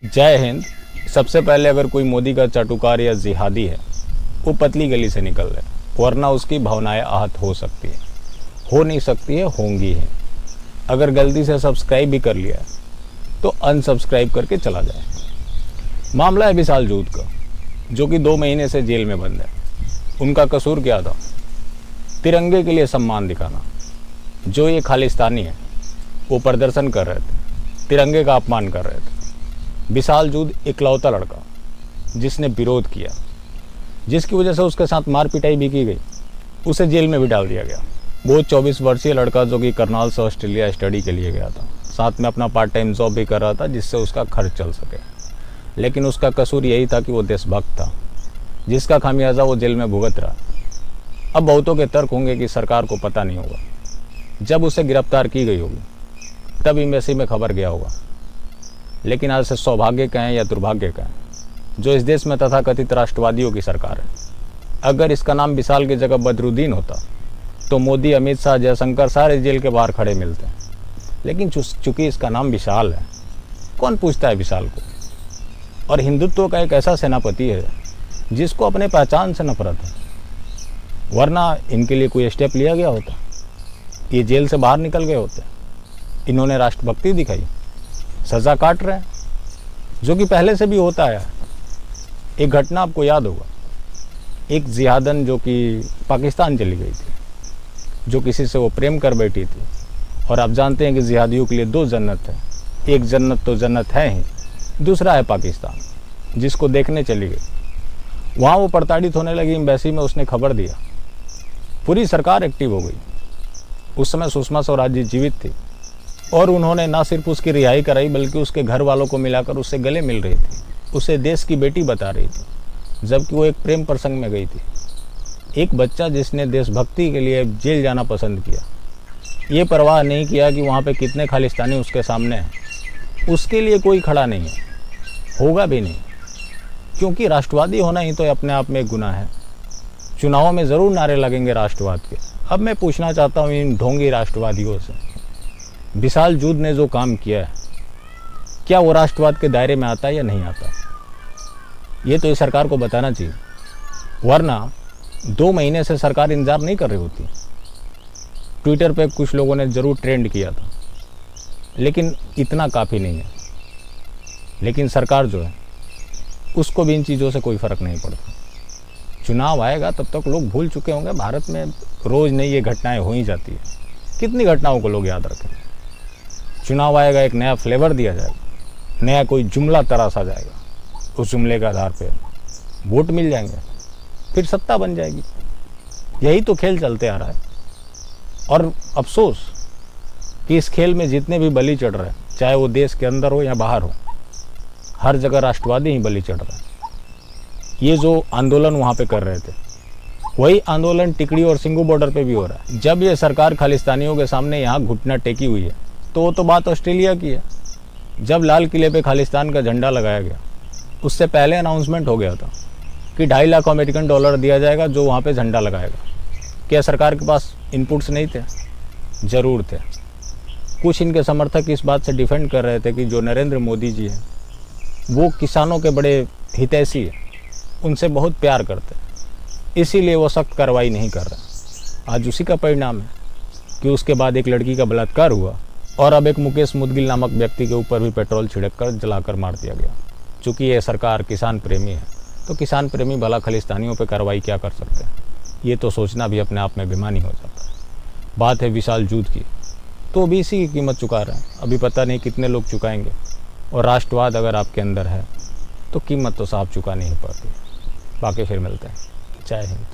जय हिंद। सबसे पहले अगर कोई मोदी का चाटुकार या जिहादी है, वो पतली गली से निकल रहे, वरना उसकी भावनाएं आहत हो सकती है, हो नहीं सकती है, होंगी है। अगर गलती से सब्सक्राइब भी कर लिया तो अनसब्सक्राइब करके चला जाए। मामला है विशाल जूद का, जो कि 2 महीने से जेल में बंद है। उनका कसूर क्या था? तिरंगे के लिए सम्मान दिखाना। जो ये खालिस्तानी है, वो प्रदर्शन कर रहे थे, तिरंगे का अपमान कर रहे थे। विशाल जूद इकलौता लड़का जिसने विरोध किया, जिसकी वजह से उसके साथ मार पिटाई भी की गई, उसे जेल में भी डाल दिया गया। वो 24 वर्षीय लड़का जो कि करनाल से ऑस्ट्रेलिया स्टडी के लिए गया था, साथ में अपना पार्ट टाइम जॉब भी कर रहा था जिससे उसका खर्च चल सके। लेकिन उसका कसूर यही था कि वो देशभक्त था, जिसका खामियाजा वो जेल में भुगत रहा। अब बहुतों के तर्क होंगे कि सरकार को पता नहीं होगा। जब उसे गिरफ्तार की गई होगी तब एम्बेसी में खबर गया होगा। लेकिन आज से सौभाग्य कहें या दुर्भाग्य कहें, जो इस देश में तथाकथित राष्ट्रवादियों की सरकार है। अगर इसका नाम विशाल की जगह बदरुद्दीन होता तो मोदी, अमित शाह, जयशंकर सारे जेल के बाहर खड़े मिलते हैं। लेकिन चूंकि इसका नाम विशाल है, कौन पूछता है विशाल को? और हिंदुत्व का एक ऐसा सेनापति है जिसको अपने पहचान से नफरत है, वरना इनके लिए कोई स्टेप लिया गया होता, ये जेल से बाहर निकल गए होते। इन्होंने राष्ट्रभक्ति दिखाई, सज़ा काट रहे हैं, जो कि पहले से भी होता है। एक घटना आपको याद होगा, एक जिहादन जो कि पाकिस्तान चली गई थी, जो किसी से वो प्रेम कर बैठी थी। और आप जानते हैं कि जिहादियों के लिए 2 जन्नत है। एक जन्नत तो जन्नत है ही, दूसरा है पाकिस्तान, जिसको देखने चली गई। वहाँ वो प्रताड़ित होने लगी एम्बेसी में, उसने खबर दिया, पूरी सरकार एक्टिव हो गई। उस समय सुषमा स्वराज जी जीवित थी और उन्होंने ना सिर्फ उसकी रिहाई कराई, बल्कि उसके घर वालों को मिलाकर उससे गले मिल रही थी, उसे देश की बेटी बता रही थी, जबकि वो एक प्रेम प्रसंग में गई थी। एक बच्चा जिसने देशभक्ति के लिए जेल जाना पसंद किया, ये परवाह नहीं किया कि वहाँ पे कितने खालिस्तानी उसके सामने हैं, उसके लिए कोई खड़ा नहीं है, होगा भी नहीं। क्योंकि राष्ट्रवादी होना ही तो अपने आप में एक गुनाह है। चुनावों में ज़रूर नारे लगेंगे राष्ट्रवाद के। अब मैं पूछना चाहता हूँ इन ढोंगी राष्ट्रवादियों से, विशाल जूद ने जो काम किया है, क्या वो राष्ट्रवाद के दायरे में आता है या नहीं आता? ये तो इस सरकार को बताना चाहिए, वरना 2 महीने से सरकार इंतजार नहीं कर रही होती। ट्विटर पे कुछ लोगों ने ज़रूर ट्रेंड किया था, लेकिन इतना काफ़ी नहीं है। लेकिन सरकार जो है, उसको भी इन चीज़ों से कोई फ़र्क नहीं पड़ता। चुनाव आएगा तब तक लोग भूल चुके होंगे। भारत में रोज़ नई ये घटनाएं हो ही जाती है, कितनी घटनाओं को लोग याद रखें। चुनाव आएगा, एक नया फ्लेवर दिया जाएगा, नया कोई जुमला तराशा जाएगा, उस जुमले के आधार पे वोट मिल जाएंगे, फिर सत्ता बन जाएगी। यही तो खेल चलते आ रहा है। और अफसोस कि इस खेल में जितने भी बलि चढ़ रहे हैं, चाहे वो देश के अंदर हो या बाहर हो, हर जगह राष्ट्रवादी ही बलि चढ़ रहे हैं। ये जो आंदोलन वहाँ पे कर रहे थे, वही आंदोलन टिकड़ी और सिंगू बॉर्डर पे भी हो रहा है। जब ये सरकार खालिस्तानियों के सामने यहाँ घुटना टेकी हुई है, तो वो तो बात ऑस्ट्रेलिया की है। जब लाल किले पे खालिस्तान का झंडा लगाया गया, उससे पहले अनाउंसमेंट हो गया था कि 2.5 लाख अमेरिकन डॉलर दिया जाएगा जो वहाँ पे झंडा लगाएगा। क्या सरकार के पास इनपुट्स नहीं थे? ज़रूर थे। कुछ इनके समर्थक इस बात से डिफेंड कर रहे थे कि जो नरेंद्र मोदी जी हैं, वो किसानों के बड़े हितैषी हैं, उनसे बहुत प्यार करते हैं, इसीलिए वो सख्त कार्रवाई नहीं कर रहे। आज उसी का परिणाम है कि उसके बाद एक लड़की का बलात्कार हुआ और अब एक मुकेश मुदगिल नामक व्यक्ति के ऊपर भी पेट्रोल छिड़क कर जलाकर मार दिया गया। चूँकि ये सरकार किसान प्रेमी है, तो किसान प्रेमी भला खालिस्तानियों पर कार्रवाई क्या कर सकते हैं? ये तो सोचना भी अपने आप में बेईमानी हो जाता है। बात है विशाल जूद की, तो भी इसी की कीमत चुका रहे हैं। अभी पता नहीं कितने लोग चुकाएंगे। और राष्ट्रवाद अगर आपके अंदर है तो कीमत तो साफ चुकानी ही पड़ती है। बाकी फिर मिलते हैं। जय हिंद।